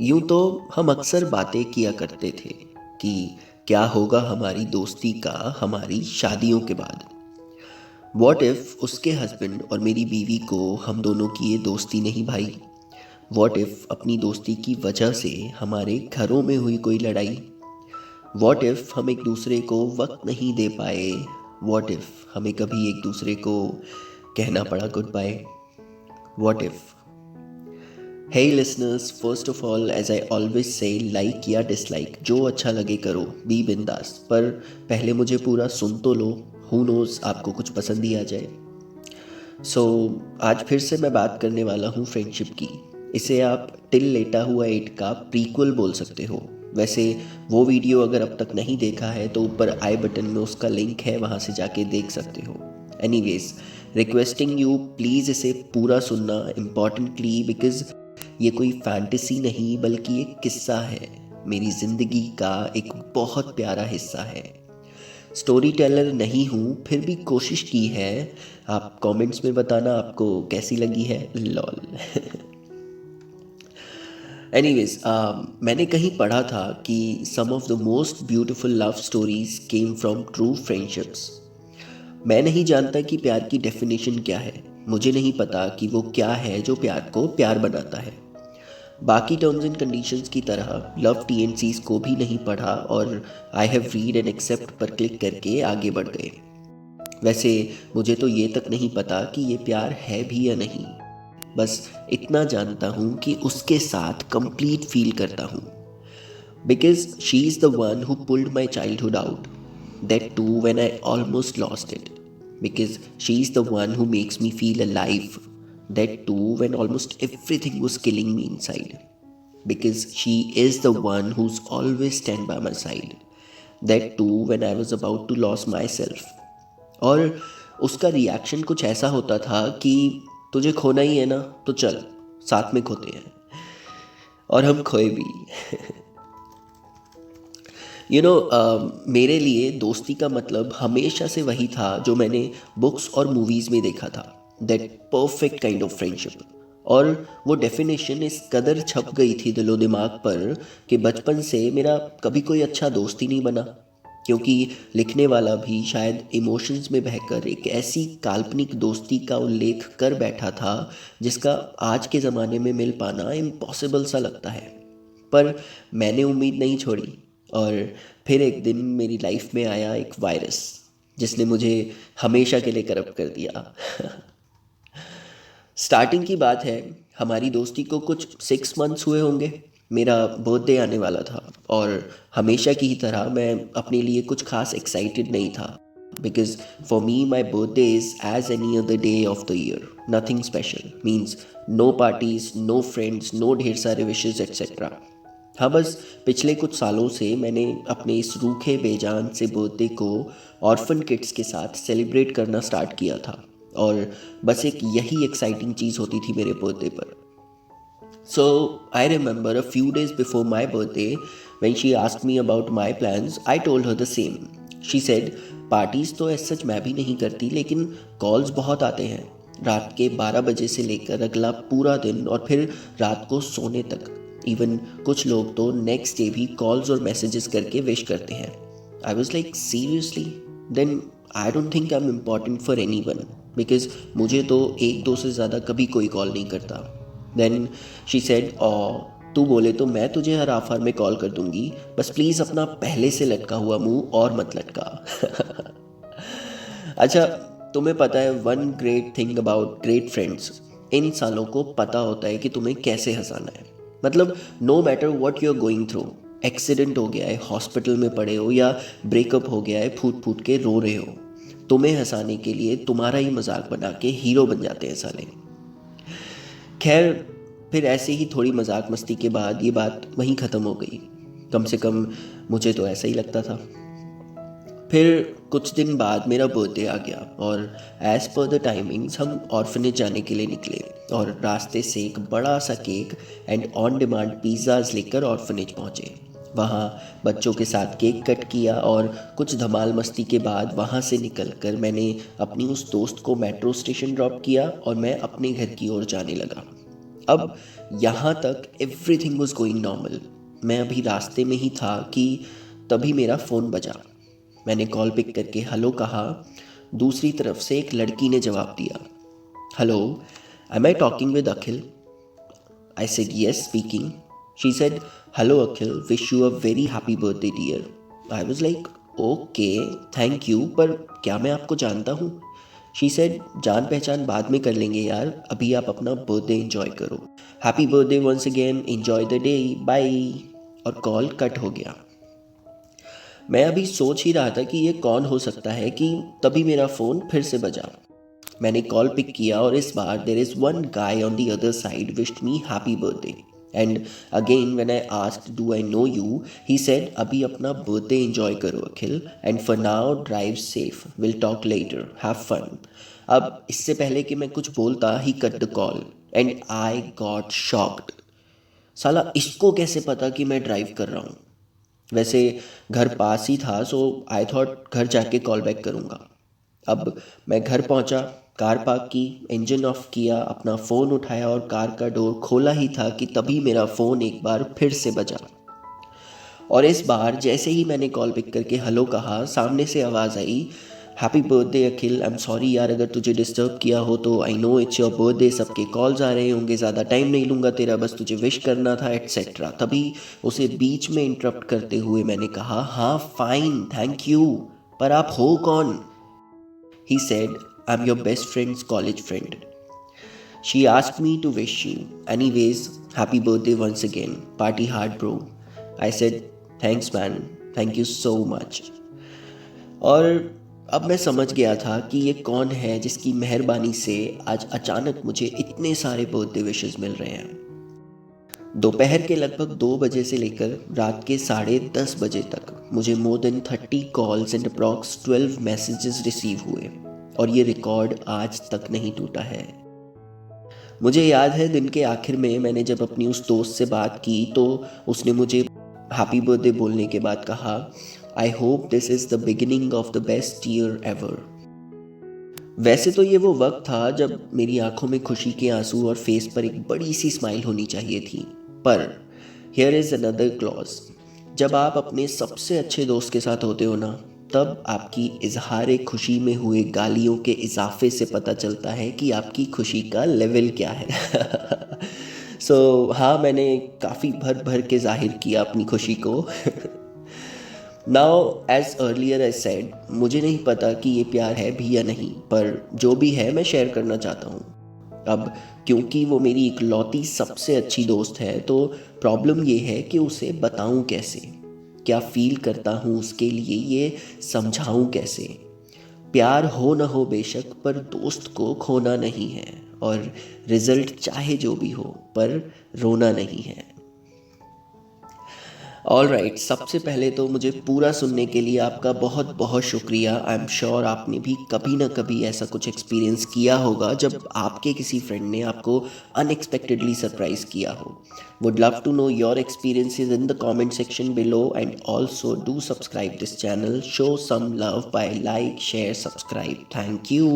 यूं तो हम अक्सर बातें किया करते थे कि क्या होगा हमारी दोस्ती का हमारी शादियों के बाद। वॉट इफ़ उसके हस्बैंड और मेरी बीवी को हम दोनों की ये दोस्ती नहीं भाई। वॉट इफ़ अपनी दोस्ती की वजह से हमारे घरों में हुई कोई लड़ाई। वॉट इफ़ हम एक दूसरे को वक्त नहीं दे पाए। वॉट इफ़ हमें कभी एक दूसरे को कहना पड़ा good bye. What if. Hey listeners, first of all, as I always say, like या dislike जो अच्छा लगे करो, बी बिंदास। पर पहले मुझे पूरा सुन तो लो, who knows आपको कुछ पसंद ही आ जाए। आज फिर से मैं बात करने वाला हूँ फ्रेंडशिप की। इसे आप टिल लेटा हुआ एट का प्रीक्वल बोल सकते हो। वैसे वो वीडियो अगर अब तक नहीं देखा है तो ऊपर आई बटन में उसका लिंक है, वहाँ से जाके देख सकते हो। एनीवेज, रिक्वेस्टिंग यू प्लीज़ इसे पूरा सुनना इम्पॉर्टेंटली, बिकॉज ये कोई फैंटेसी नहीं बल्कि एक किस्सा है, मेरी ज़िंदगी का एक बहुत प्यारा हिस्सा है। स्टोरी टेलर नहीं हूँ फिर भी कोशिश की है। आप कमेंट्स में बताना आपको कैसी लगी है, लॉल। एनीवेज, मैंने कहीं पढ़ा था कि some of the most beautiful love stories came from true friendships. मैं नहीं जानता कि प्यार की डेफिनेशन क्या है, मुझे नहीं पता कि वो क्या है जो प्यार को प्यार बनाता है। बाकी टर्म्स एंड कंडीशंस की तरह लव टीएनसीज को भी नहीं पढ़ा और I have read and accept पर क्लिक करके आगे बढ़ गए। वैसे मुझे तो ये तक नहीं पता कि ये प्यार है भी या नहीं, बस इतना जानता हूँ कि उसके साथ कंप्लीट फील करता हूँ। Because she is the one who pulled my childhood out, that too when I almost lost it. Because she is the one who makes me feel alive, that too when almost everything was killing me inside. Because she is the one who's always stand by my side, that too when I was about to lose myself. और उसका reaction कुछ ऐसा होता था कि तुझे खोना ही है ना तो चल साथ में खोते हैं, और हम खोए भी। मेरे लिए दोस्ती का मतलब हमेशा से वही था जो मैंने बुक्स और मूवीज़ में देखा था, that perfect kind of friendship. और वो डेफिनेशन इस कदर छप गई थी दिलो दिमाग पर कि बचपन से मेरा कभी कोई अच्छा दोस्त ही नहीं बना, क्योंकि लिखने वाला भी शायद इमोशंस में बहकर एक ऐसी काल्पनिक दोस्ती का उल्लेख कर बैठा था जिसका आज के ज़माने में मिल पाना इम्पॉसिबल सा लगता है। पर मैंने उम्मीद नहीं छोड़ी, और फिर एक दिन मेरी लाइफ में आया एक वायरस जिसने मुझे हमेशा के लिए करप्ट कर दिया। स्टार्टिंग की बात है, हमारी दोस्ती को कुछ 6 मंथ्स हुए होंगे। मेरा बर्थडे आने वाला था और हमेशा की ही तरह मैं अपने लिए कुछ खास एक्साइटेड नहीं था, because for me my birthday is as any other day of the year, nothing special, means no parties, no friends, no ढेर सारे विशेज़ एक्सेट्रा। हाँ, बस पिछले कुछ सालों से मैंने अपने इस रूखे बेजान से बर्थडे को ऑर्फन किड्स के साथ सेलिब्रेट करना स्टार्ट किया था, और बस एक यही एक्साइटिंग चीज़ होती थी मेरे बर्थडे पर। So I remember a few days before my birthday when she asked me about my plans, I told her the same. She said, parties तो ऐसा सच मैं भी नहीं करती, लेकिन कॉल्स बहुत आते हैं, रात के 12 बजे से लेकर अगला पूरा दिन और फिर रात को सोने तक। इवन कुछ लोग तो नेक्स्ट डे भी कॉल्स और मैसेजेस करके विश करते हैं। I was like seriously, then I don't think I am important for anyone, because मुझे तो एक दो से ज़्यादा कभी कोई कॉल नहीं करता। देन शी सेड, तू बोले तो मैं तुझे हर ऑफर में कॉल कर दूंगी, बस प्लीज़ अपना पहले से लटका हुआ मुंह और मत लटका। अच्छा, तुम्हें पता है one great thing about great friends, इन सालों को पता होता है कि तुम्हें कैसे हंसाना है। मतलब no matter what you are going through, accident हो गया है, हॉस्पिटल में पड़े हो, या ब्रेकअप हो गया है, फूट फूट के रो रहे हो, तुम्हें हंसाने के लिए तुम्हारा ही मजाक बना के हीरो बन जाते हैं साले। खैर, फिर ऐसे ही थोड़ी मजाक मस्ती के बाद ये बात वहीं ख़त्म हो गई, कम से कम मुझे तो ऐसा ही लगता था। फिर कुछ दिन बाद मेरा बर्थडे आ गया और एज़ पर द टाइमिंग्स हम ऑर्फनेज जाने के लिए निकले, और रास्ते से एक बड़ा सा cake and on demand pizzas लेकर ऑर्फनेज पहुँचे। वहाँ बच्चों के साथ केक कट किया और कुछ धमाल मस्ती के बाद वहाँ से निकलकर मैंने अपनी उस दोस्त को मेट्रो स्टेशन ड्रॉप किया और मैं अपने घर की ओर जाने लगा। अब यहाँ तक एवरीथिंग वाज गोइंग नॉर्मल। मैं अभी रास्ते में ही था कि तभी मेरा फ़ोन बजा। मैंने कॉल पिक करके हेलो कहा। दूसरी तरफ से एक लड़की ने जवाब दिया, hello, am I talking with Akhil? I said, yes, speaking. She said, hello, Akhil. Wish you a very happy birthday, dear. I was like, okay, thank you. पर क्या मैं आपको जानता हूँ? She said, जान पहचान बाद में कर लेंगे यार, अभी आप अपना बर्थडे एंजॉय करो। Happy birthday once again, enjoy the day, bye. और कॉल कट हो गया। मैं अभी सोच ही रहा था कि ये कौन हो सकता है कि तभी मेरा फ़ोन फिर से बजा। मैंने कॉल पिक किया और इस बार there is one guy on the other side wished me happy birthday. And again when I asked do I know you, he said अभी अपना बर्थडे एंजॉय करो Akhil, and for now drive safe, will talk later, have fun. अब इससे पहले कि मैं कुछ बोलता he cut the call and I got shocked. साला इसको कैसे पता कि मैं ड्राइव कर रहा हूँ? वैसे घर पास ही था, सो आई थॉट घर जाके कॉल बैक करूँगा। अब मैं घर पहुंचा, कार पार्क की, इंजन ऑफ किया, अपना फ़ोन उठाया और कार का डोर खोला ही था कि तभी मेरा फ़ोन एक बार फिर से बजा। और इस बार जैसे ही मैंने कॉल पिक करके हेलो कहा, सामने से आवाज़ आई, happy birthday Akhil, I am sorry यार अगर तुझे डिस्टर्ब किया हो तो, I know it's your birthday, सबके कॉल्स आ रहे होंगे, ज़्यादा टाइम नहीं लूँगा तेरा, बस तुझे विश करना था एट्सेट्रा। तभी उसे बीच में इंटरप्ट करते हुए मैंने कहा, हाँ फाइन, थैंक यू, पर आप हो कौन? He said, I'm your best friend's college friend. She asked me to wish you. Anyways, happy birthday once again. Party hard, bro. I said, thanks man. Thank you so much. और अब मैं समझ गया था कि ये कौन है जिसकी मेहरबानी से आज अचानक मुझे इतने सारे बर्थडे विशेस मिल रहे हैं। दोपहर के लगभग 2 बजे से लेकर रात के 10:30 बजे तक मुझे more than 30 calls and approx 12 messages receive हुए, और ये रिकॉर्ड आज तक नहीं टूटा है। मुझे याद है दिन के आखिर में मैंने जब अपनी उस दोस्त से बात की तो उसने मुझे हैप्पी बर्थडे बोलने के बाद कहा, I hope this is the beginning of the best year ever. वैसे तो ये वो वक्त था जब मेरी आंखों में खुशी के आंसू और फेस पर एक बड़ी सी स्माइल होनी चाहिए थी, पर हियर इज़ अनदर क्लॉज। जब आप अपने सबसे अच्छे दोस्त के साथ होते हो ना, तब आपकी इजहार खुशी में हुए गालियों के इजाफे से पता चलता है कि आपकी खुशी का लेवल क्या है। हाँ, मैंने काफ़ी भर भर के जाहिर किया अपनी खुशी को। Now as earlier I said, मुझे नहीं पता कि ये प्यार है भी या नहीं, पर जो भी है मैं शेयर करना चाहता हूँ। अब क्योंकि वो मेरी इकलौती सबसे अच्छी दोस्त है, तो प्रॉब्लम ये है कि उसे बताऊँ कैसे, क्या फील करता हूँ उसके लिए ये समझाऊँ कैसे। प्यार हो न हो बेशक, पर दोस्त को खोना नहीं है, और रिजल्ट चाहे जो भी हो, पर रोना नहीं है। ऑल राइट, सबसे पहले तो मुझे पूरा सुनने के लिए आपका बहुत बहुत शुक्रिया। आई एम श्योर आपने भी कभी ना कभी ऐसा कुछ एक्सपीरियंस किया होगा जब आपके किसी फ्रेंड ने आपको अनएक्सपेक्टेडली सरप्राइज किया हो। Would love to know your experiences in the comment section below, and also do subscribe this channel, show some love by like, share, subscribe. Thank you.